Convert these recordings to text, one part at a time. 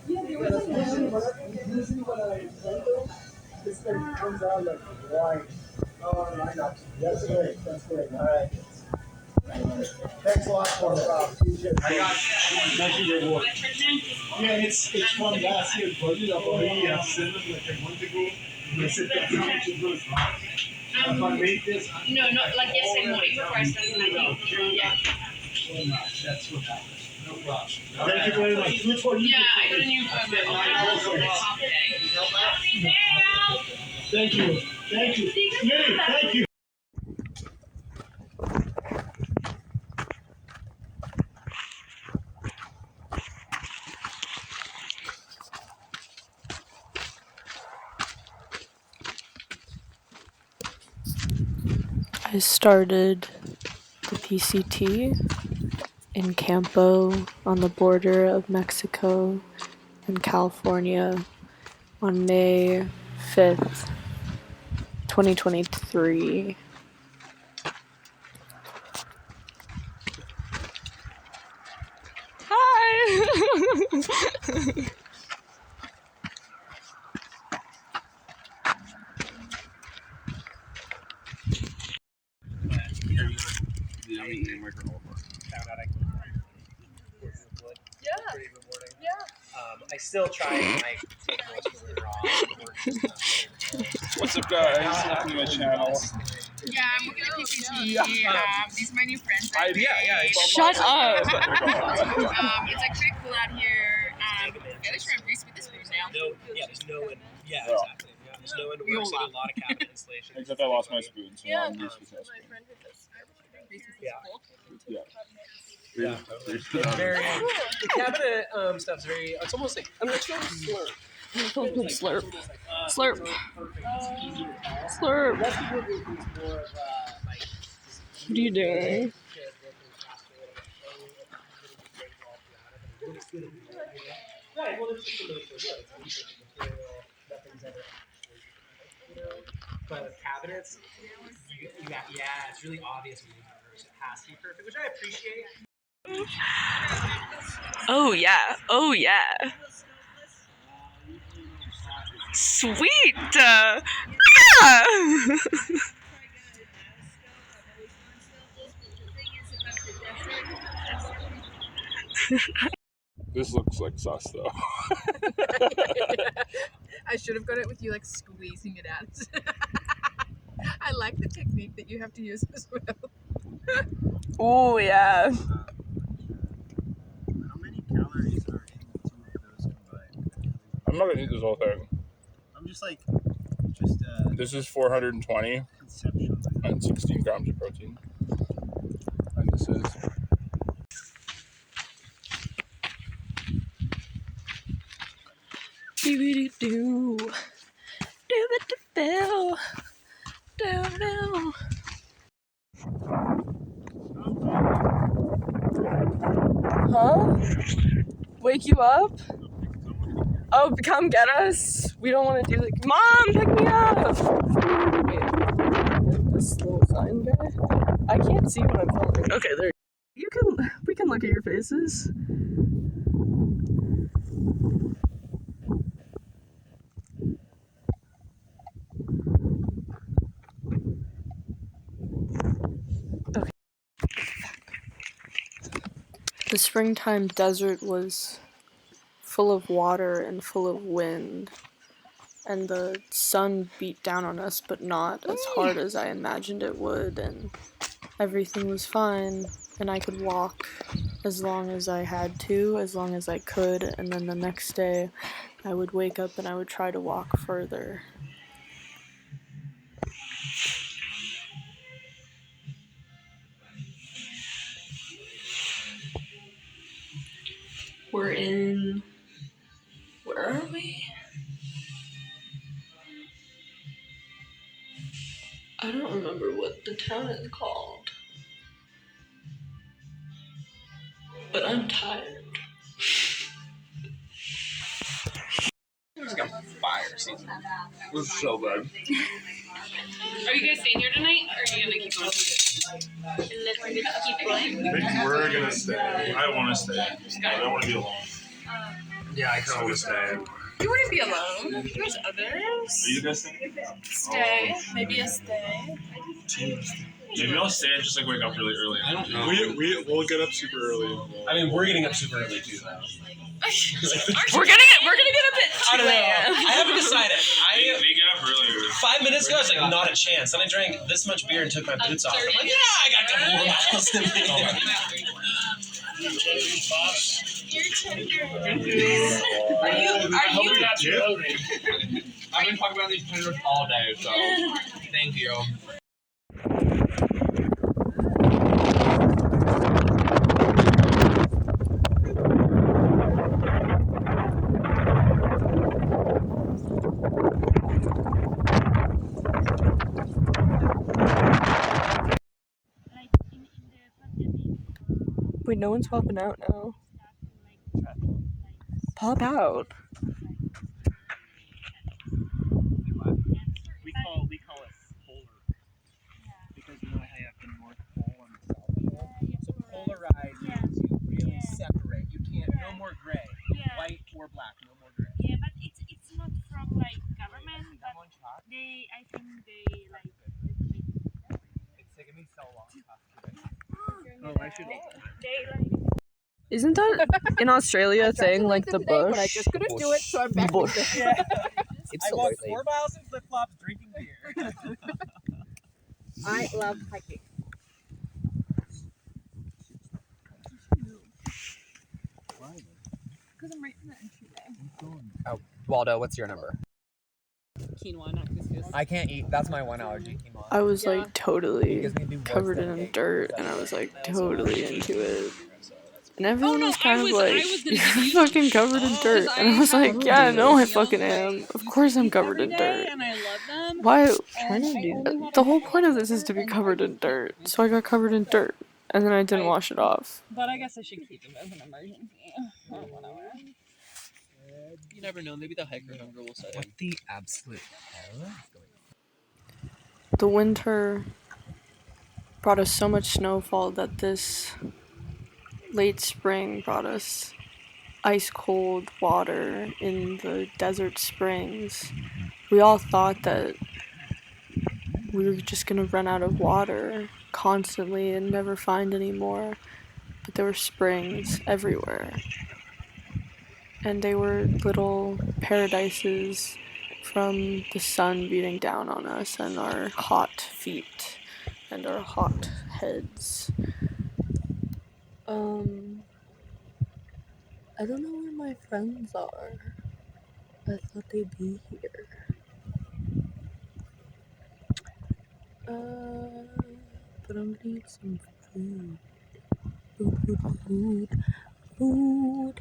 Usually when I blend them, this thing comes out like wine. Oh, I got you. That's great. That's great. All right. Thanks a lot for it. I got you. Yeah, it's from last year's budget. I've already sent them like a month ago. They said that's how much it was. If I make this, no, not like yesterday morning before I started making. Yeah. That's what happened. No problem. Thank you very much. Which one? Yeah, I got a new phone. Thank you. Thank you. Minnie, thank you. I started the PCT in Campo on the border of Mexico and California on May 5th, 2023. Hi! I still try and like take notes when we're off. What's up, guys? Welcome to my channel. Yeah, I'm looking at PCT. These are my new friends. Shut up! It's like pretty cool out here. Yeah, let's try and grease with this booze now. There's no one. Yeah, exactly. Yeah, there's no one to work. So do a lot of cabinet installation. Except I lost my spoon, so now I'm used to that spoon. Yeah. It's very, the cabinet stuff's very, it's almost like, I'm not sure slurp. Slurp. Slurp. Slurp. What are you doing? Right, well, it's just a little bit it's material, nothing's ever but with cabinets, you got, it's really obvious when you reverse. It has to be perfect, which I appreciate. Oh yeah, oh yeah. Sweet! This looks like sus, though. I should have got it with you like squeezing it out. I like the technique that you have to use as well. Oh yeah. How many calories are in two of those combined? I'm not gonna eat this whole thing. I'm just This is 420 conceptual. and 16 grams of protein. And this is... Do-do-do. Do-do-do. Do-do. Huh? Wake you up? Oh, come get us? We don't want to do like, Mom, pick me up! Wait, this little sign guy? I can't see what I'm filming. Okay, there. We can look at your faces. Okay. The springtime desert was full of water and full of wind, and the sun beat down on us, but not as hard as I imagined it would, and everything was fine, and I could walk as long as I had to, as long as I could, and then the next day I would wake up and I would try to walk further. We're in... where are we? I don't remember what the town is called. But I'm tired. It was like a fire season. It was so good. Are you guys staying here tonight, or are you gonna keep going? Let me keep going. I think we're gonna stay. I want to stay. I don't want to be alone. Yeah, I kind of want to stay. You wouldn't be alone. There's others. Are you guys staying? Stay. Maybe a stay. Maybe I'll stay and just like wake up really early. I don't know. We'll get up super early. I mean, we're getting up super early too, though. We're gonna get up at 2 a.m. I haven't decided. They get up earlier. 5 minutes ago, I was like, not a chance. Then I drank this much beer and took my boots off. I'm like, yeah, I got a couple more miles in me. You're tender. I've been talking about these tenders all day, so thank you. Wait, no one's popping out now. Pop out. We call it polar because you know how you have the North Pole and the South Pole. So polarized means you really separate. You can't no more gray, white or black, no more gray. Yeah, but it's not from like government, but they I think they like It's taking me so long. oh, I should they like Isn't that in Australia a thing, like the bush? But I just couldn't do it, so I'm back. Bush. I walked 4 miles in flip flops drinking beer. I love hiking. Because I'm right in the entryway. Oh, Waldo, what's your number? Quinoa, not couscous. I can't eat. That's my one allergy. Quinoa. I was like It totally gives me the worst covered in headache. dirt, and I was like totally into it. And everyone no, was kind I of was like, gonna "You're give you fucking covered in dirt," and I was like, "Yeah, no, I fucking am. Of course I'm covered in dirt. And I love them. Why? The whole point of this is to be covered in dirt. So I got covered in dirt, and then I didn't wash it off. But I guess I should keep them as an emergency. Or whatever. You never know. Maybe the hiker hunger will set What in. the absolute hell is going on? The winter brought us so much snowfall that this late spring brought us ice cold water in the desert springs. We all thought that we were just gonna run out of water constantly and never find any more, but there were springs everywhere. And they were little paradises from the sun beating down on us and our hot feet and our hot heads. I don't know where my friends are. I thought they'd be here. But I'm gonna eat some food. Food.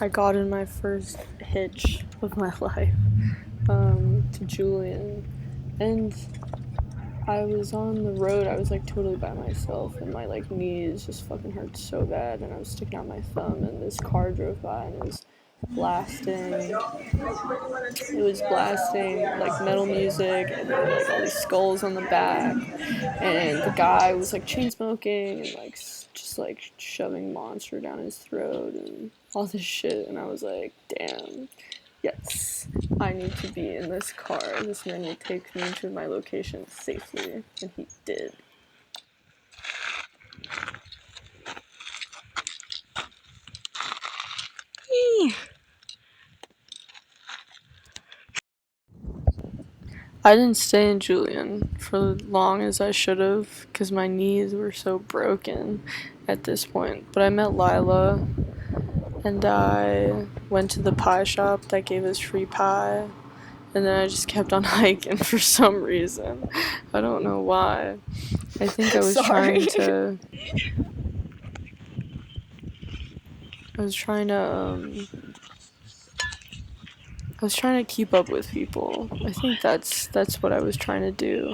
I got in my first hitch of my life to Julian, and I was on the road. I was like totally by myself, and my like knees just fucking hurt so bad, and I was sticking out my thumb, and this car drove by and it was blasting like metal music, and there were like all these skulls on the back, and the guy was like chain smoking and like just like shoving Monster down his throat and all this shit, and I was like, damn, yes, I need to be in this car. This man will take me to my location safely, and he did. I didn't stay in Julian for as long as I should have because my knees were so broken at this point. But I met Lila and I went to the pie shop that gave us free pie. And then I just kept on hiking for some reason. I don't know why. I think I was trying to. I was trying to. I was trying to keep up with people. I think that's what I was trying to do.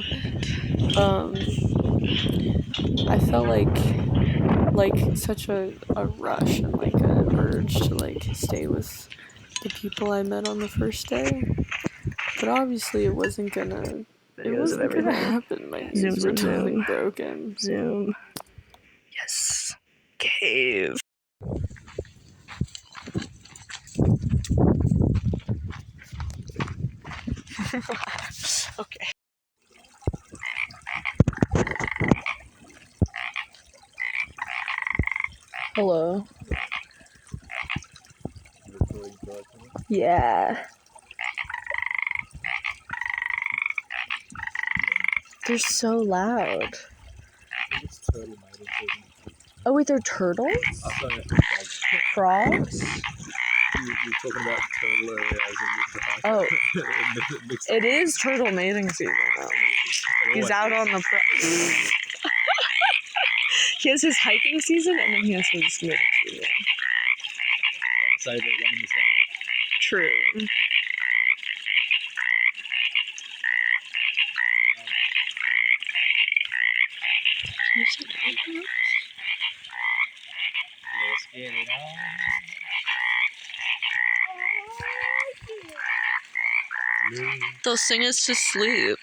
I felt like such a rush and like an urge to like stay with the people I met on the first day. But obviously it wasn't gonna happen. My knees were totally broken. Zoom. Yes. Cave. Okay. Hello. Yeah. They're so loud. Oh wait, they're turtles? Frogs? You're talking about turtle area as in Oh. It is turtle mating season though. He's out on the He has his hiking season and then he has his mating season. True. They'll sing us to sleep.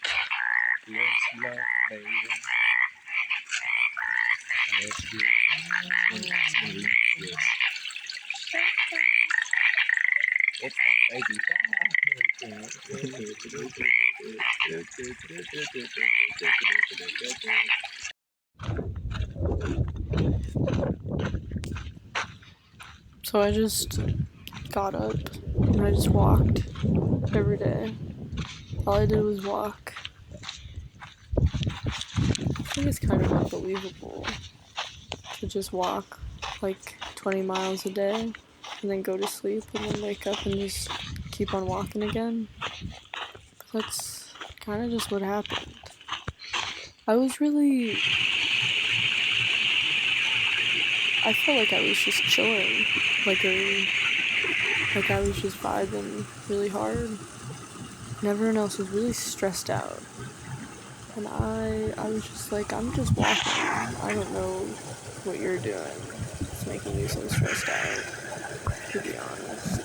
So I just got up and I just walked every day. All I did was walk. I think it's kind of unbelievable to just walk like 20 miles a day and then go to sleep and then wake up and just keep on walking again. But that's kind of just what happened. I felt like I was just chilling, like I was just vibing really hard. And everyone else was really stressed out. And I was just like, I'm just walking. I don't know what you're doing. It's making me so stressed out, to be honest.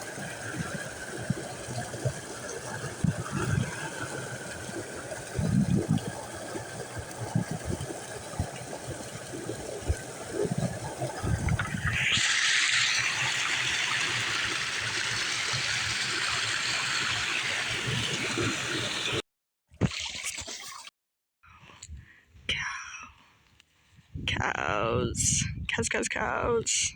Cows. Cows.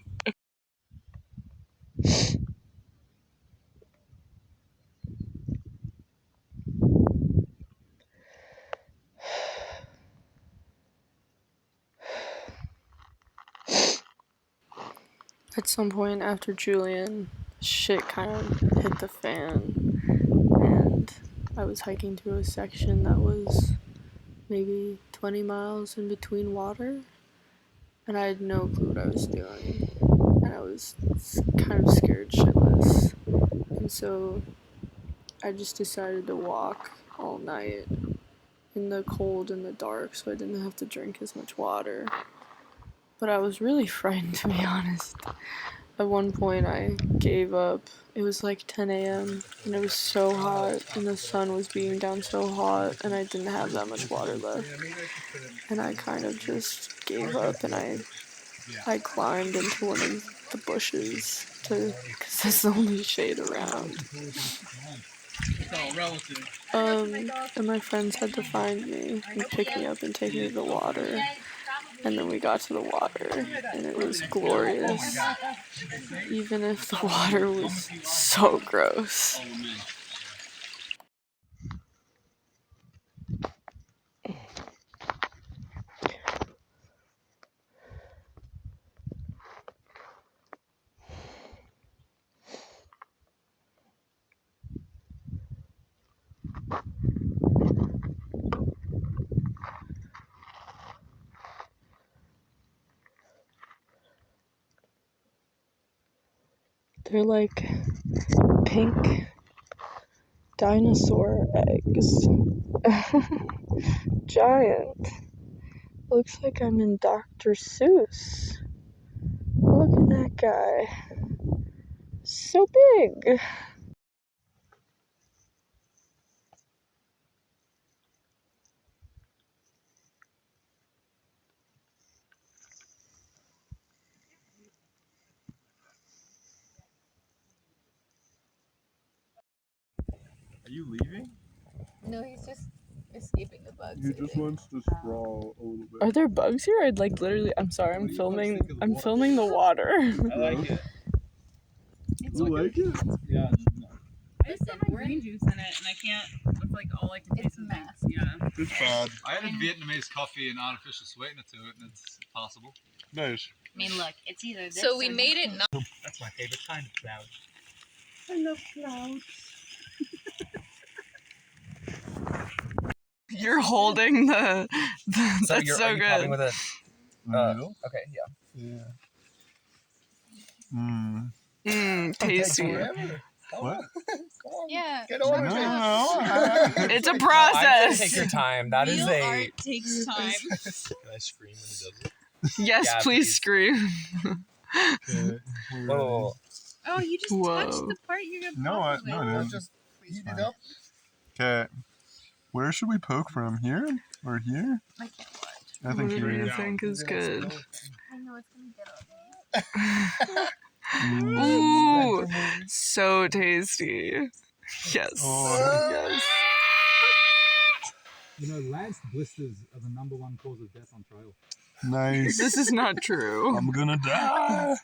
At some point after Julian, shit kind of hit the fan. And I was hiking through a section that was maybe 20 miles in between water. And I had no clue what I was doing. And I was kind of scared shitless. And so I just decided to walk all night in the cold and the dark so I didn't have to drink as much water. But I was really frightened, to be honest. At one point I gave up. It was like 10 a.m. and it was so hot and the sun was beating down so hot and I didn't have that much water left. And I kind of just gave up and I climbed into one of the bushes because that's the only shade around. And my friends had to find me and pick me up and take me to the water. And then we got to the water and it was glorious. Even if the water was so gross. They're like pink dinosaur eggs. Giant. Looks like I'm in Dr. Seuss. Look at that guy. So big. Are you leaving? No, he's just escaping the bugs. He just wants to sprawl a little bit. Are there bugs here? I'd like literally. I'm sorry. I'm filming the water. I like it. It's You like it? Yeah. I just put my green juice in it, and I can't. That's like all I can taste. It's a mess. Yeah. It's bad. I added Vietnamese coffee and artificial sweetener to it, and it's possible. Nice. I mean, look, it's either this. So we made it. That's my favorite kind of cloud. I love clouds. You're holding the that's Are so you popping good. with a, Noodle? okay, yeah. Yeah. Mmm. Tasty. What? Yeah. Get over No, it. no. It's a Take process. your time. That is Real a. art takes time. Can I scream when he does it? Yes, Yeah, please please. scream. Okay. Whoa. Oh, you just Whoa. touched the part you're gonna No, pop no, with. no. Just heat it up. Okay. Where should we poke from? Here or here? I can't watch. I think What do you here. think is good? I know it's gonna get on me. Ooh, so tasty. Yes. Oh. Yes. You know, lance blisters are the #1 cause of death on trail. Nice. This is not true. I'm gonna die.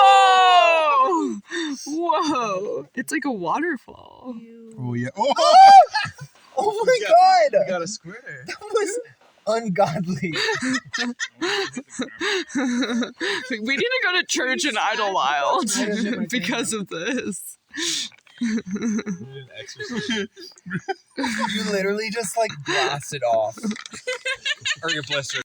Whoa! Whoa! It's like a waterfall. Oh yeah. Oh! Oh my god! Got a square. That was ungodly. We need to go to church in Idlewild because of this. You literally just like blast it off. Or your blister.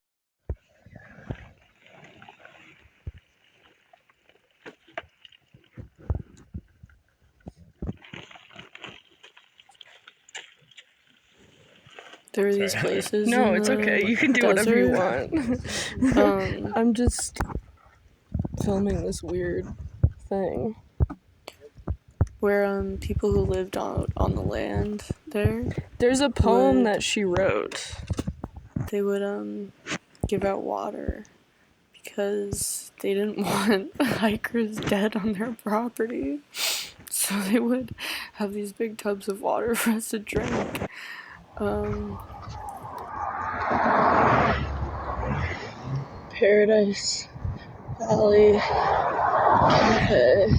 There are these places. No, in it's the okay. You can do whatever you desert. want. I'm just filming this weird thing where people who lived on the land there. There's a poem would- that she wrote. They would give out water because they didn't want hikers dead on their property. So they would have these big tubs of water for us to drink. Paradise Valley Cafe.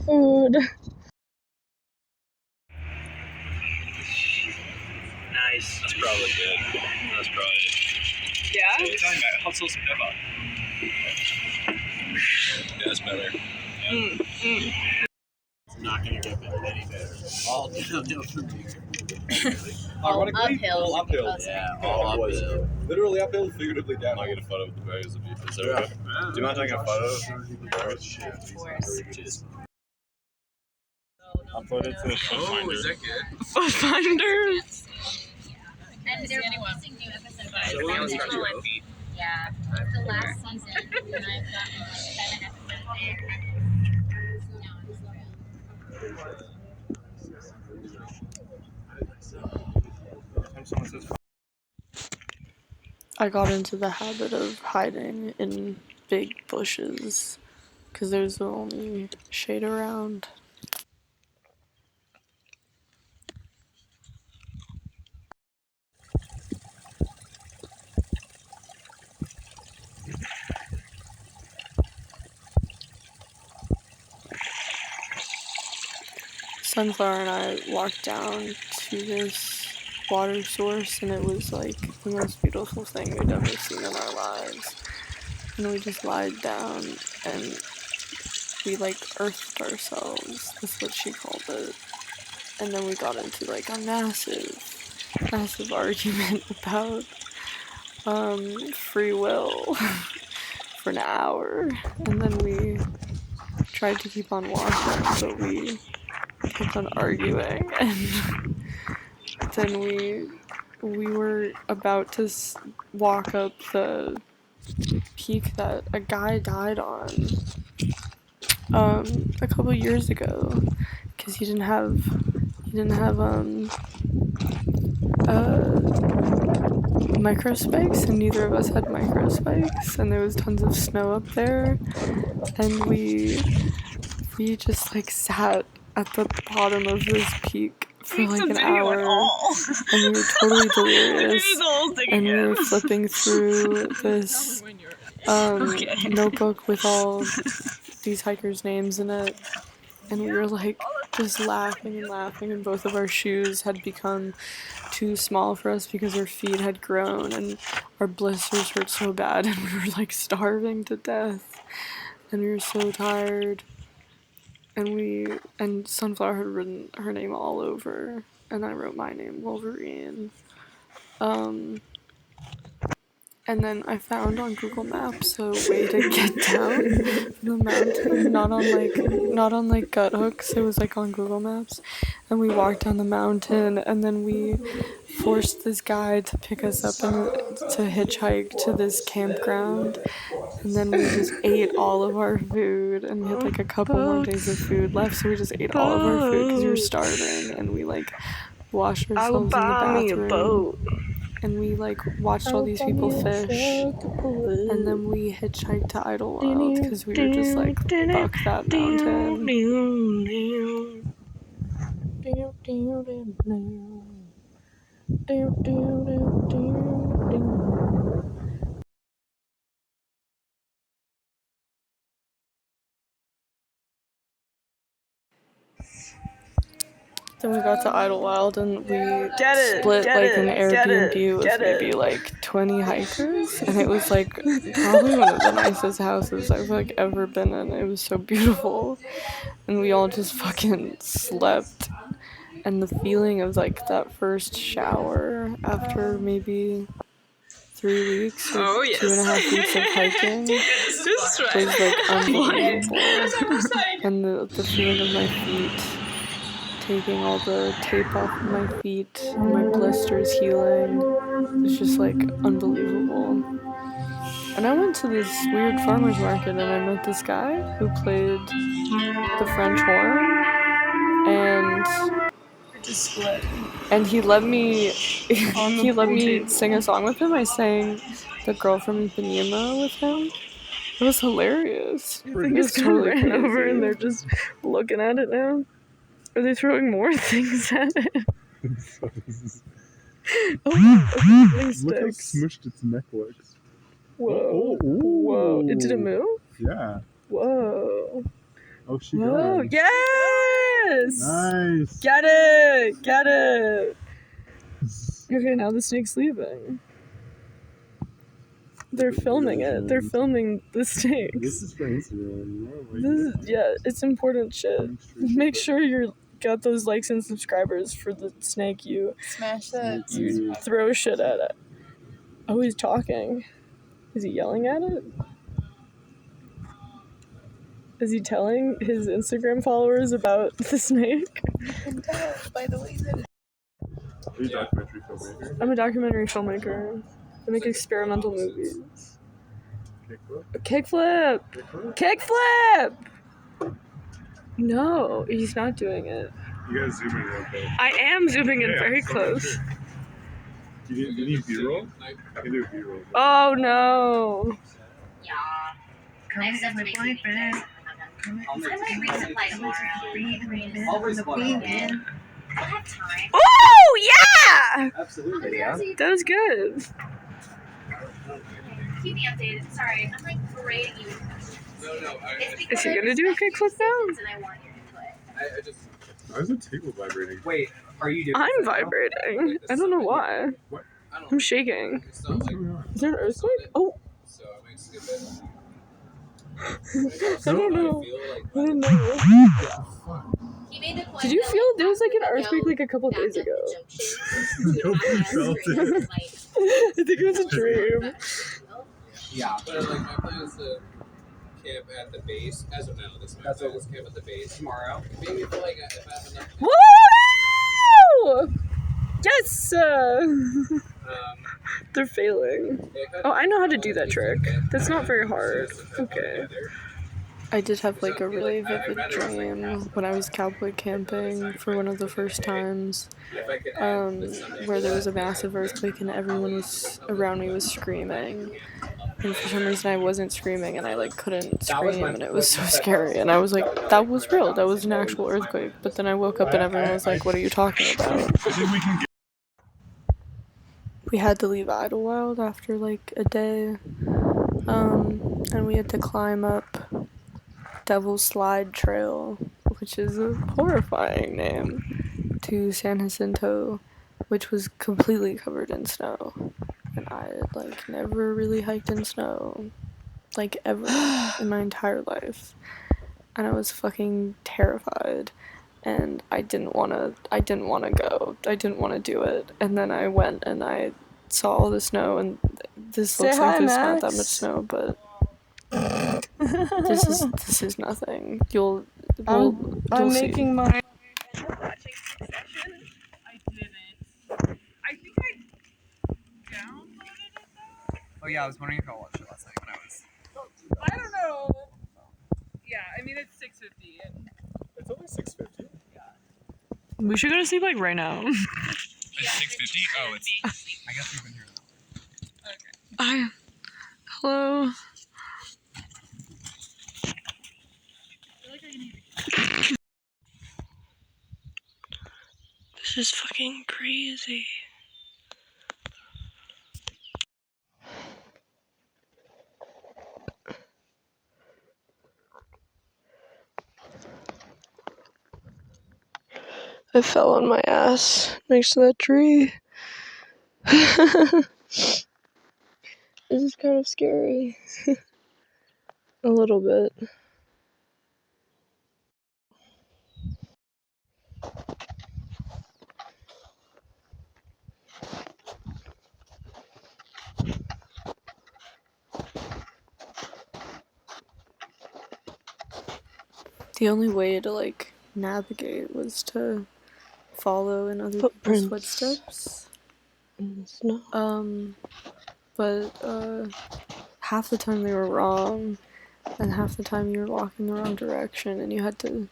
Food. Nice. That's probably good. That's probably. Yeah? Hot sauce and pepper. Yeah, that's better. It's not gonna get any better. All downhill from here. Uphill. All uphill. Yeah, all uphill. Literally uphill, figuratively down. I get a photo with the berries of you. Is that okay? Do you mind taking a photo? Of course. Cheers. Upload it to the Oh, is that good? Foot finders. And they're releasing new episodes. So we're gonna start you off. Yeah, it's the last season, and I've gotten like 7 episodes there. So now I'm slow. I got into the habit of hiding in big bushes because there's the only shade around. Sunflower and I walked down to this water source, and it was like the most beautiful thing we'd ever seen in our lives. And we just lied down and we like earthed ourselves. That's what she called it. And then we got into like a massive argument about free will for an hour, and then we tried to keep on walking, but we kept on arguing, and then we were about to walk up the peak that a guy died on a couple years ago because he didn't have micro spikes, and neither of us had micro spikes, and there was tons of snow up there, and we just like sat at the bottom of this peak for like an hour, and we were totally delirious, and we were flipping through this notebook with all these hikers' names in it, and we were like just laughing and laughing, and both of our shoes had become too small for us because our feet had grown, and our blisters hurt so bad, and we were like starving to death, and we were so tired, and Sunflower had written her name all over, and I wrote my name, Wolverine. And then I found on Google Maps a way to get down the mountain, not on like gut hooks, it was like on Google Maps, and we walked down the mountain, and then we forced this guy to pick us up and to hitchhike to this campground, and then we just ate all of our food, and we had like a couple more days of food left, so we just ate all of our food because we were starving, and we like washed ourselves in the bathroom. And we like watched all these people fish, and then we hitchhiked to Idlewild because we were just like, fuck that mountain. Then we got to Idlewild, and we split like an Airbnb with maybe like 20 hikers, and it was like probably one of the nicest houses I've like ever been in. It was so beautiful, and we all just fucking slept, and the feeling of like that first shower after maybe 3 weeks or 2.5 weeks of hiking was like unbelievable, and the feeling of my feet, taking all the tape off of my feet, and my blisters healing, it's just like unbelievable. And I went to this weird farmer's market, and I met this guy who played the French horn, and he let me sing a song with him. I sang The Girl from Ipanema with him. It was hilarious. I think it's totally ran over and they're just looking at it now. Are they throwing more things at it? Look how smushed its neck looks. Whoa. Whoa. Did it move? Yeah. Whoa. Oh, she Whoa. got it. Yes! Nice. Get it! Get it! Okay, now the snake's leaving. They're filming it. They're filming the snakes. This is for Instagram. Yeah, it's important shit. Make sure you got those likes and subscribers for the snake you Smash that. you throw shit at it. Oh, he's talking. Is he yelling at it? Is he telling his Instagram followers about the snake? You can tell by the way that Are you a documentary filmmaker? I'm a documentary filmmaker. I make experimental movies. Kickflip? Kickflip! No, he's not doing it. You gotta zoom in real quick. I am zooming in very close. Sure. Do you need B-roll? I can do a B-roll. Oh no. Yeah. I have stuff to make me I might resupply tomorrow. I'll respond. I'll have time. Oh yeah! Absolutely, yeah. That was good. Keep me updated. Sorry, I'm like berating you with questions. No. Is he gonna do a kickflip now? And I want your input. I just. Why is the table vibrating? Wait, are you doing I'm vibrating. I don't know why. What? I'm shaking. It's not like. Is there an earthquake? Oh. So it makes it a bit. I don't know. I don't know. He made the point Did you that, feel like, there was like an after earthquake like a couple back days up ago? the junction, Nobody felt it. I think it was a dream. Yeah. But like my plan is to camp at the base. As of now, this is my plan is camp at the base tomorrow. Maybe for like if I have enough. Woo! Yes! They're failing. Oh, I know how to do that trick. That's not very hard. Okay. I did have like a really vivid dream when I was cowboy camping for one of the first times, where there was a massive earthquake and everyone was around me was screaming, and for some reason I wasn't screaming and I like couldn't scream and it was so scary and I was like, that was real, that was an actual earthquake. But then I woke up and everyone was like, what are you talking about? We had to leave Idlewild after like a day, and we had to climb up Devil's Slide Trail, which is a horrifying name, to San Jacinto, which was completely covered in snow. And I had like never really hiked in snow, like ever in my entire life. And I was fucking terrified. And I didn't wanna go. I didn't wanna do it. And then I went and I saw all the snow, and this looks like there's not that much snow, but this is nothing. I'm making my. Watching Succession. I didn't. I think I downloaded it though. Oh yeah, I was wondering if I watched it last night when I was. I don't know. Yeah, I mean it's 6:50 and It's only 6:50. We should go to sleep like right now. It's 6:50. Oh, it's. I guess we've been here now. Hello. This is fucking crazy. I fell on my ass next to that tree. This is kind of scary. A little bit. The only way to like navigate was to follow in other people's footsteps. In the snow. But half the time they were wrong, and half the time you were walking the wrong direction, and you had to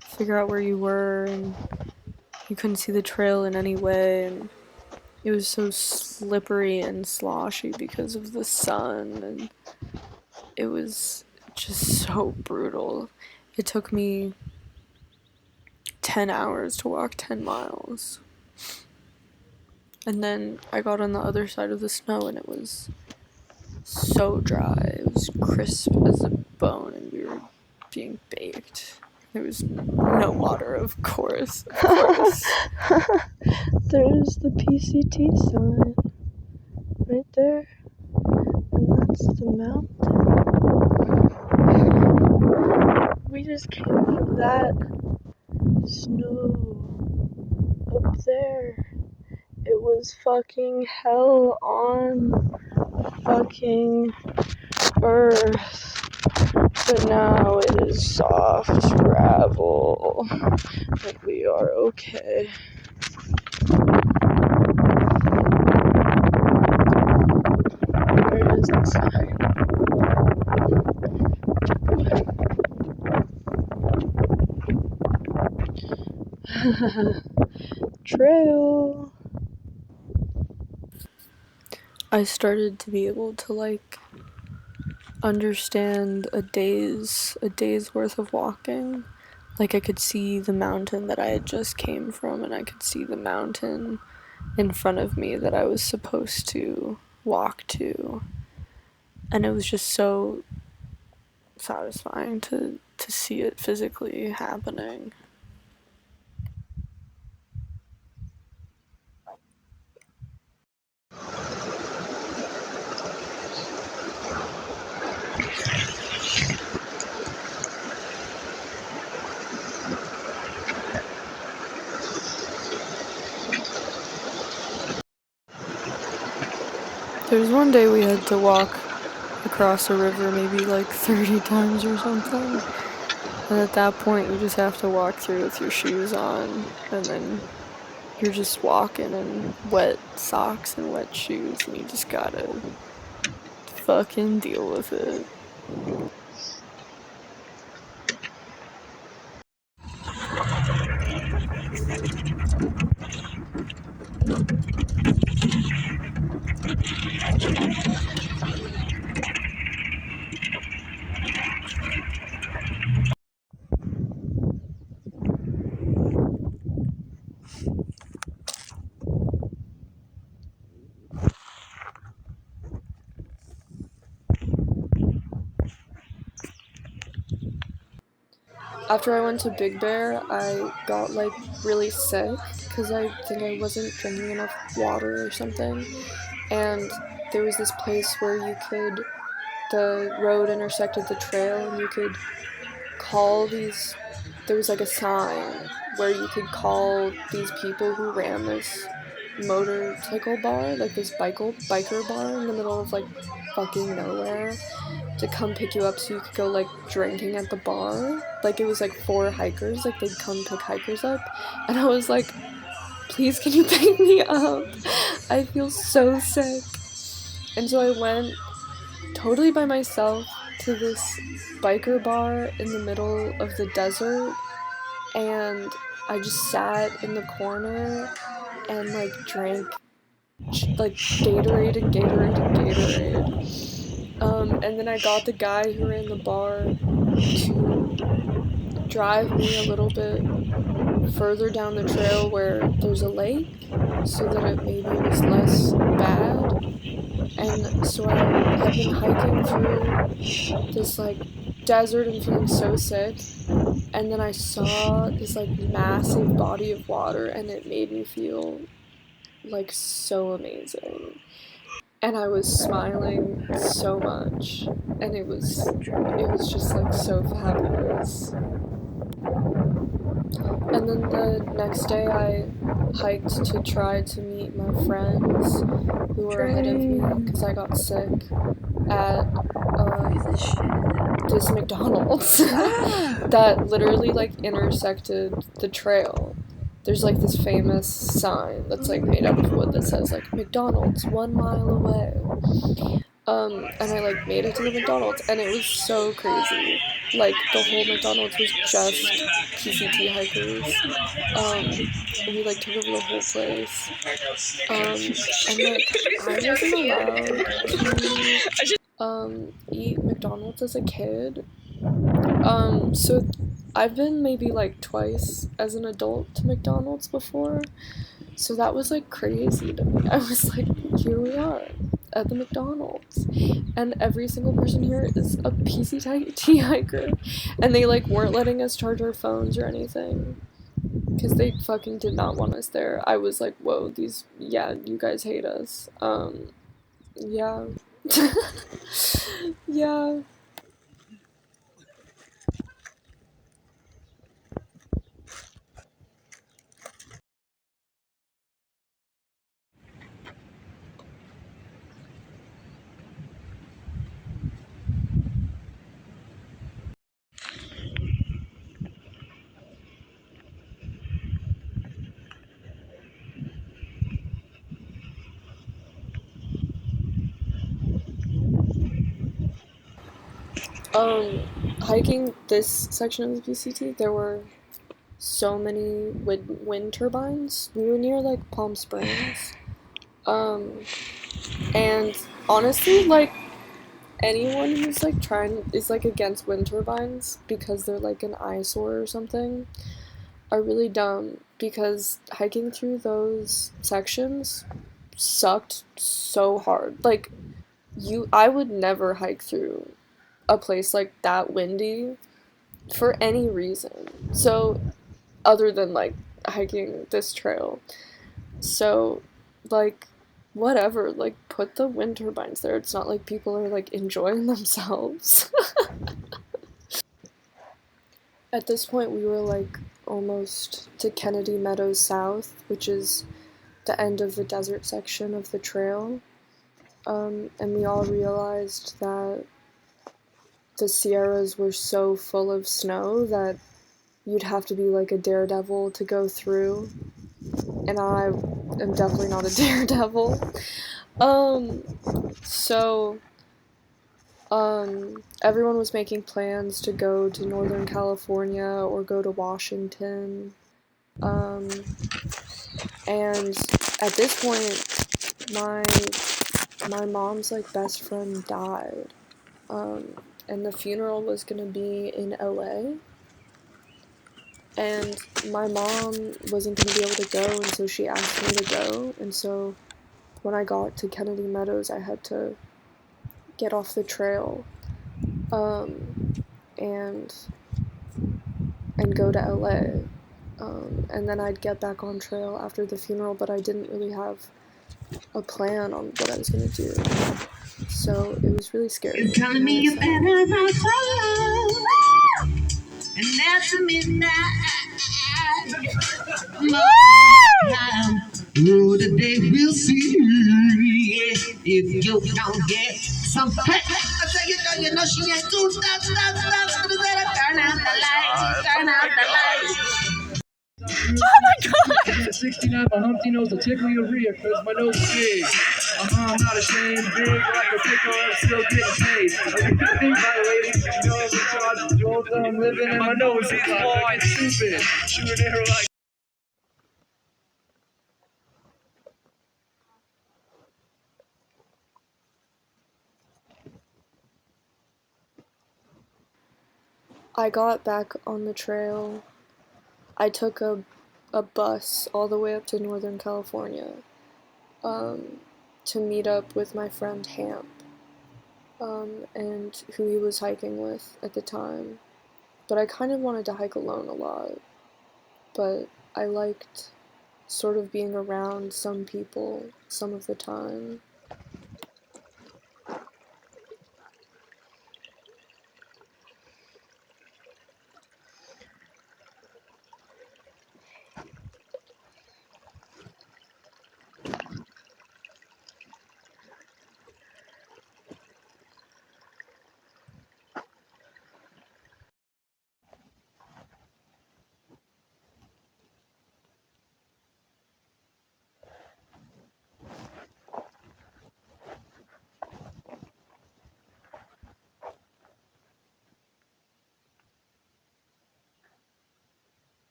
figure out where you were, and you couldn't see the trail in any way, and it was so slippery and sloshy because of the sun, and it was just so brutal. It took me 10 hours to walk 10 miles. And then I got on the other side of the snow and it was so dry. It was crisp as a bone and we were being baked. There was no water, of course. There's the PCT sign right there. And that's the mountain. We just came from that snow up there. It was fucking hell on fucking earth. But now it is soft gravel. And we are okay. Where is the sign? Trail. I started to be able to like understand a day's worth of walking. Like I could see the mountain that I had just came from, and I could see the mountain in front of me that I was supposed to walk to. And it was just so satisfying to see it physically happening. There's one day we had to walk across a river maybe like 30 times or something. And at that point, you just have to walk through with your shoes on, and then you're just walking in wet socks and wet shoes, and you just gotta fucking deal with it. After I went to Big Bear, I got like really sick because I think I wasn't drinking enough water or something. And there was this place where the road intersected the trail, and you could call these. There was like a sign where you could call these people who ran this motorcycle bar, like this biker bar in the middle of like fucking nowhere, to come pick you up so you could go like drinking at the bar. Like it was like for hikers, like they'd come pick hikers up, and I was like, please can you pick me up? I feel so sick. And so I went totally by myself to this biker bar in the middle of the desert, and I just sat in the corner and like drank like Gatorade and Gatorade and Gatorade. And then I got the guy who ran the bar to drive me a little bit further down the trail where there's a lake so that it maybe was less bad. And so I had been hiking through this like desert and feeling so sick, and then I saw this like massive body of water, and it made me feel like so amazing. And I was smiling so much, and it was just like so fabulous. And then the next day I hiked to try to meet my friends who were ahead of me because I got sick at this McDonald's that literally like intersected the trail. There's like this famous sign that's like made out of wood that says like McDonald's 1 mile away. And I like made it to the McDonald's, and it was so crazy. Like the whole McDonald's was just PCT hikers. We like took over the whole place. And like I wasn't allowed to eat McDonald's as a kid. So I've been maybe like twice as an adult to McDonald's before. So that was like crazy to me. I was like, here we are at the McDonald's, and every single person here is a PCT hiker, and they like weren't letting us charge our phones or anything because they fucking did not want us there. I was like, whoa, you guys hate us. Yeah. Yeah. Hiking this section of the PCT, there were so many wind turbines. We were near like Palm Springs. And honestly, like anyone who's like is like against wind turbines because they're like an eyesore or something are really dumb, because hiking through those sections sucked so hard. Like I would never hike through a place like that windy for any reason. So other than like hiking this trail. So like whatever, like put the wind turbines there. It's not like people are like enjoying themselves. At this point we were like almost to Kennedy Meadows South, which is the end of the desert section of the trail. and we all realized that the Sierras were so full of snow that you'd have to be like a daredevil to go through, and I am definitely not a daredevil. So everyone was making plans to go to Northern California or go to Washington. And at this point, my mom's like best friend died. And the funeral was gonna be in LA. And my mom wasn't gonna be able to go, and so she asked me to go. And so when I got to Kennedy Meadows, I had to get off the trail, and go to LA. And then I'd get back on trail after the funeral, but I didn't really have a plan on what I was gonna do. So it was really scary. You're telling me you better not follow, and that's midnight. Oh, today we'll see if you don't get some pay. I tell you, know she ain't too stop. Turn out the lights, turn out the lights. Oh my god! 69 by Humpty nose, a tickle your rear, cause my nose is big. I'm not ashamed, big like a pickle, I'm still getting paid. Everything by the lady, you know I'm in charge, drove that I'm living, and my nose is wide, stupid. Shoot an arrow like. I got back on the trail. I took a bus all the way up to Northern California to meet up with my friend Hamp, and who he was hiking with at the time. But I kind of wanted to hike alone a lot, but I liked sort of being around some people some of the time.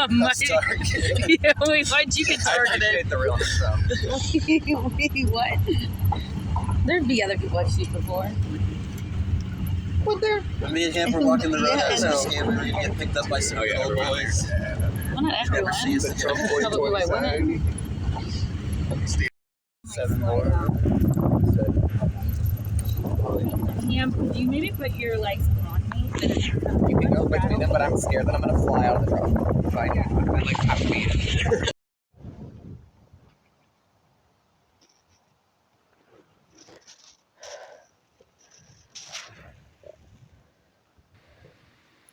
That's dark. Yeah, wait, why'd you get targeted? I appreciate the realness, though. Wait, what? There'd be other people I've seen before. What there? Me and him were walking the road and so scared we get picked up by some old boys. Well, not everyone. Probably by women. 7 more. Yeah, do you maybe put your legs on me? You can go between them, but I'm scared that I'm gonna fly out of the truck. Fine. I like how to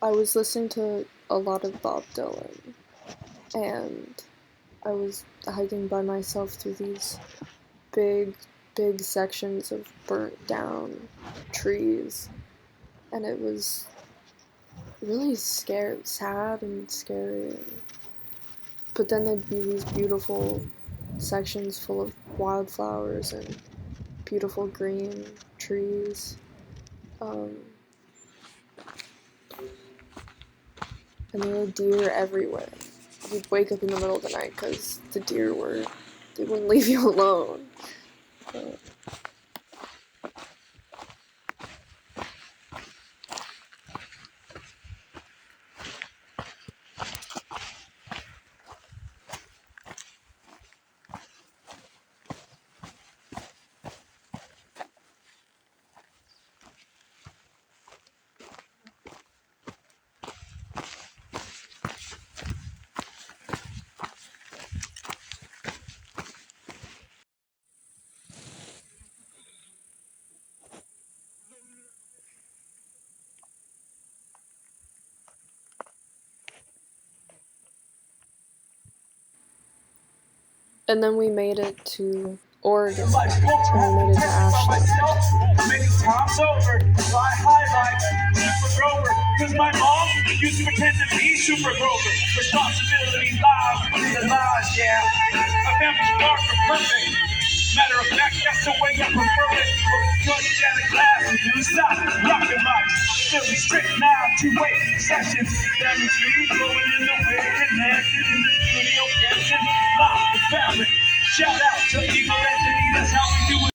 I was listening to a lot of Bob Dylan, and I was hiking by myself through these big sections of burnt down trees, and it was really sad and scary. But then there'd be these beautiful sections full of wildflowers and beautiful green trees. And there were deer everywhere. You'd wake up in the middle of the night because the deer they wouldn't leave you alone. But and then we made it to Oregon, and we made it to Ashland. Many times over, I highlight Super Grover, cause my mom used to pretend to be Super Grover. Responsibility lies in the lies, yeah. My family's far from perfect. Matter of fact, that's the way I prefer it. Good shattered glass, stop rocking my Philly strict 9-2-8 sessions. Damage me, blowing in the wind, connected in the studio, dancing live with fabric. Shout out to Eagle Anthony, that's how we do it.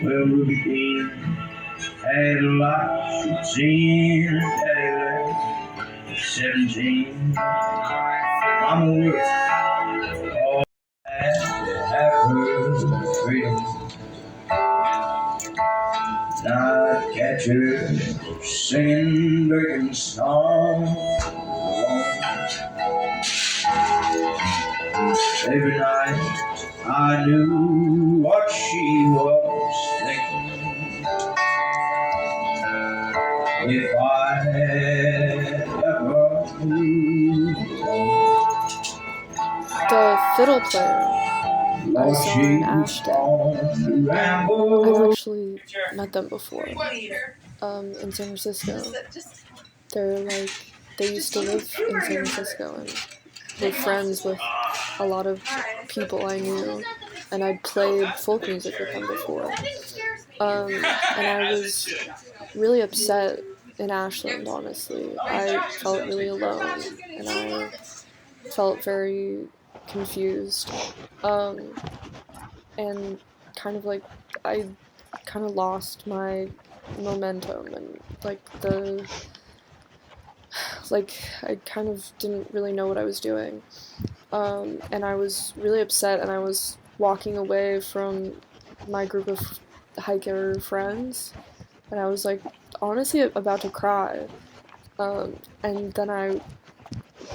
Well, Ruby Dean had a lot. She was in Petty 17. Mama worked all that to have her freedom. I'd catch her singing drinking songs every night. I knew what she was thinking. If I had ever moved on, The fiddle player I saw in Ashton, I've actually met them before. In San Francisco. They used to live in San Francisco and were friends with a lot of people I knew, and I'd played folk music with them before. And I was really upset in Ashland, honestly. I felt really alone, and I felt very confused. And kind of like, I kind of lost my momentum and I kind of didn't really know what I was doing. And I was really upset, and I was walking away from my group of hiker friends, and I was like honestly about to cry. And then I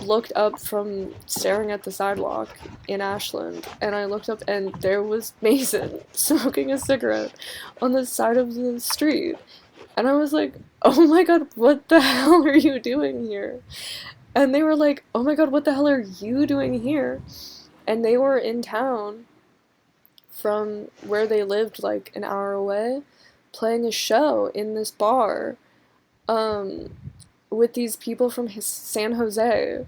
looked up from staring at the sidewalk in Ashland, and I looked up and there was Mason smoking a cigarette on the side of the street. And I was like, oh my god, what the hell are you doing here? And they were like, oh my god, what the hell are you doing here? And they were in town from where they lived like an hour away, playing a show in this bar with these people from San Jose.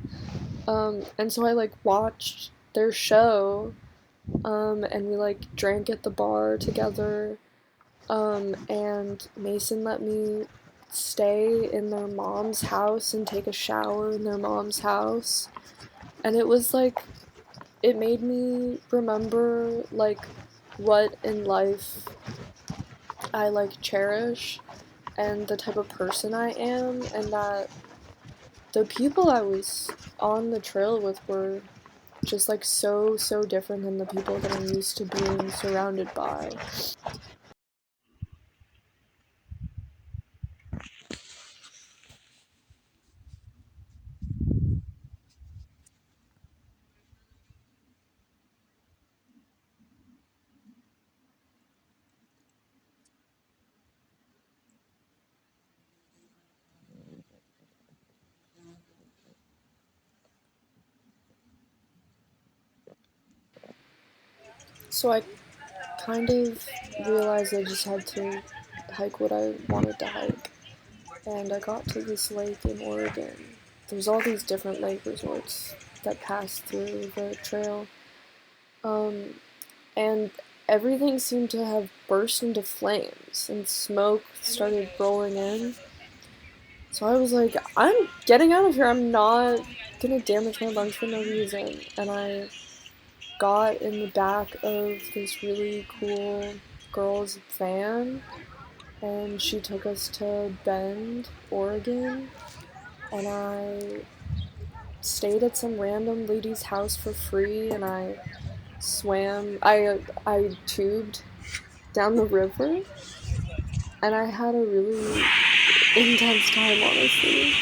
And so I like watched their show, and we like drank at the bar together. And Mason let me stay in their mom's house and take a shower in their mom's house. And it was like, it made me remember like what in life I like cherish and the type of person I am, and that the people I was on the trail with were just like so different than the people that I'm used to being surrounded by. So I kind of realized I just had to hike what I wanted to hike. And I got to this lake in Oregon. There's all these different lake resorts that pass through the trail. And everything seemed to have burst into flames, and smoke started rolling in. So I was like, I'm getting out of here, I'm not gonna damage my lungs for no reason. And I got in the back of this really cool girl's van, and she took us to Bend, Oregon, and I stayed at some random lady's house for free, and I tubed down the river, and I had a really intense time, honestly.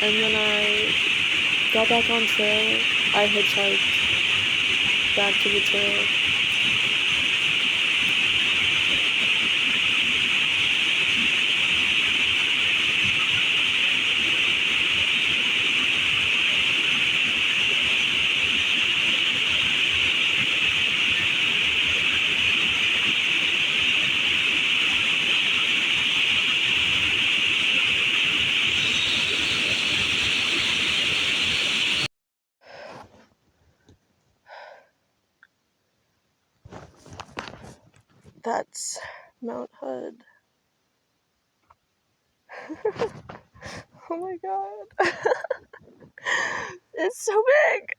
And then I got back on trail. I hitchhiked back to the trail. That's Mount Hood. Oh my god. It's so big.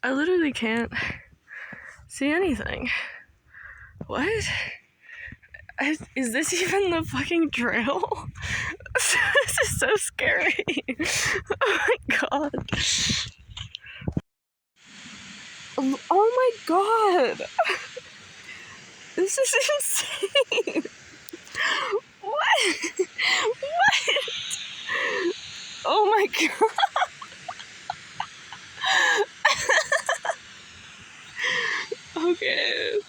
I literally can't see anything. What? Is this even the fucking trail? This is so scary. Oh my god. Oh my god. This is insane. What? What? Oh my god. Okay.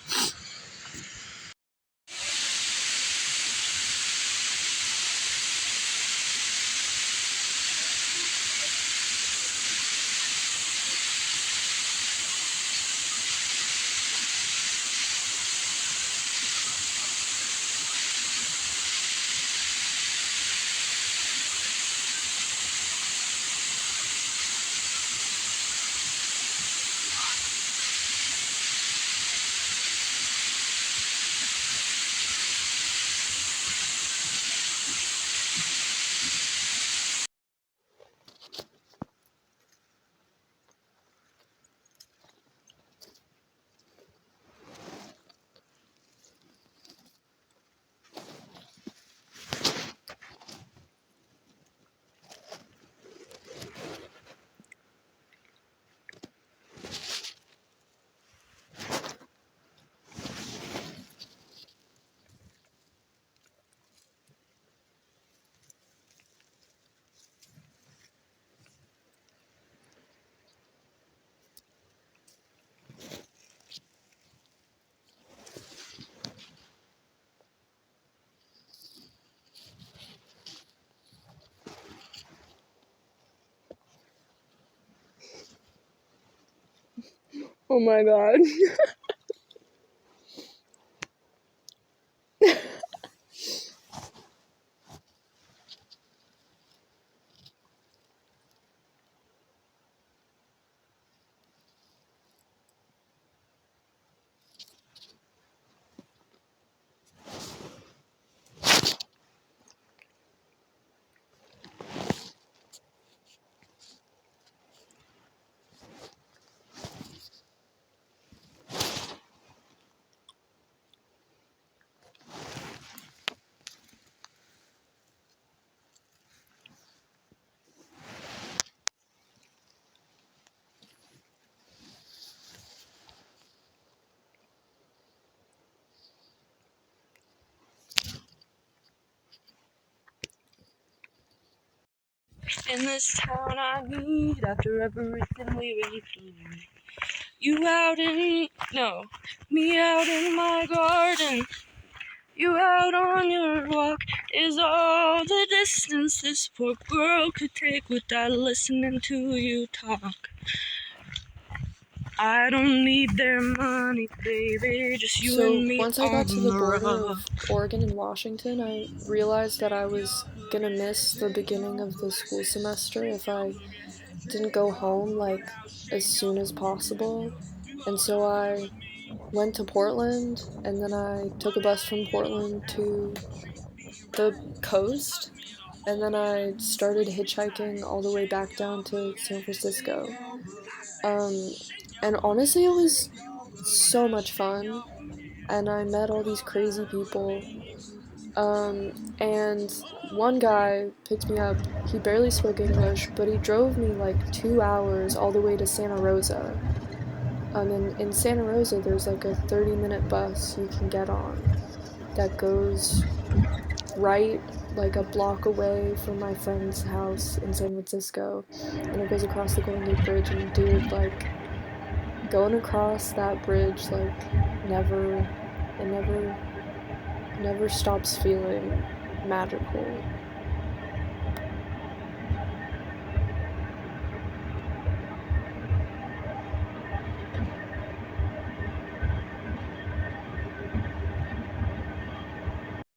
Oh my god. in this town I need after everything we've been through. You out in, no, me out in my garden. You out on your walk is all the distance this poor girl could take without listening to you talk. I don't need their money, baby, just you and me. So once I got to the border of Oregon and Washington, I realized that I was gonna miss the beginning of the school semester if I didn't go home like as soon as possible. And so I went to Portland, and then I took a bus from Portland to the coast, and then I started hitchhiking all the way back down to San Francisco. And honestly, it was so much fun, and I met all these crazy people. And one guy picked me up. He barely spoke English, but he drove me like 2 hours all the way to Santa Rosa. In Santa Rosa, there's like a 30-minute bus you can get on that goes right like a block away from my friend's house in San Francisco, and it goes across the Golden Gate Bridge. And dude, like, going across that bridge, like, never stops feeling magical.